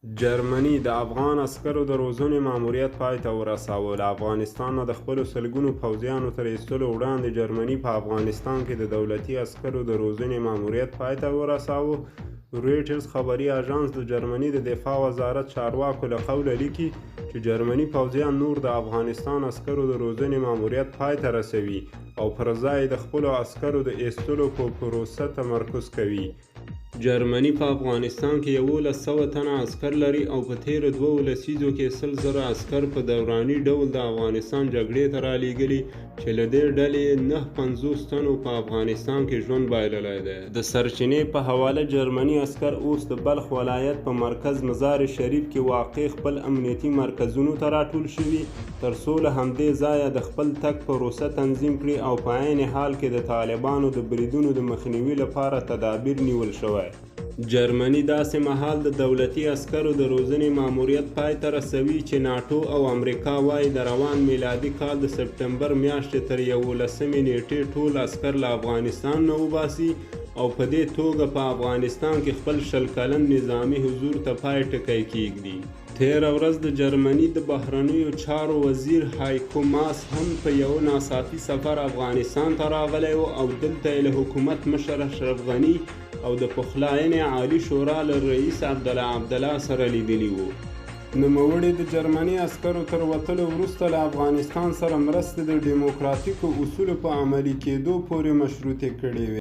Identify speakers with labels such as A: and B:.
A: جرمني د افغان عسکرو د روزنې ماموریت پای ته ورساوه. له افغانستان نه د خپلو سلګونو پوځیانو تر ایستلو وړاندې جرمني په افغانستان کې د دولتي عسکرو د روزنې ماموریت پای ته ورساوه. رویټرز خبري اژانس د جرمني د دفاع وزارت چارواکو له قوله لیکي چې جرمني پوځیان نور د افغانستان عسکرو د روزنې ماموریت پای ته رسوي او پر ځای د خپلو عسکرو د ایستلو په پروسه تمرکز کوي. جرمني په افغانستان کې 1100 تنه عسکر لري او په تیرو 2 لسیزو کې 100,000 عسکر په دوراني ډول د افغانستان جګړې ته رالیږلي چې له دې ډلې 950 تنو په افغانستان کې ژوند بایللی دی. د سرچینې په حواله جرمني عسکر اوس د بلخ ولایت په مرکز مزار شریف کې واقع خپل امنیتي مرکزونو ته راټول شوي تر څو له همدې ځایه د خپل تګ پروسه تنظیم کړي او په عین حال کې د طالبانو د بریدونو د مخنیوي لپاره تدابیر نیول شوی. جرمني داسې مهال د دولتي عسکرو د روزنې ماموریت پای ته رسوي چې ناټو او امریکا وایي د روان میلادي کال د سپټمبر میاشتې تر 11 نیټې ټول عسکر له افغانستان نه وباسي او په دې توګه په افغانستان کې خپل 100 کلن نظامي حضور ته پای ټکی کیږدي. تیره ورځ د جرمني د بهرنیو چارو وزیر هایکو ماس هم په یو ناڅاپي سفر افغانستان ته راغلی و او دلته یې له حکومت مشر اشرف غني او د پخلاینې عالی شورا له رئیس عبدالله سره لیدلي وو. نوموړي د جرمني عسکرو تر وتلو وروسته له افغانستان سره مرستې د ډیموکراتیکو اصولو په عملي کېدو پورې مشروطې کړې وې.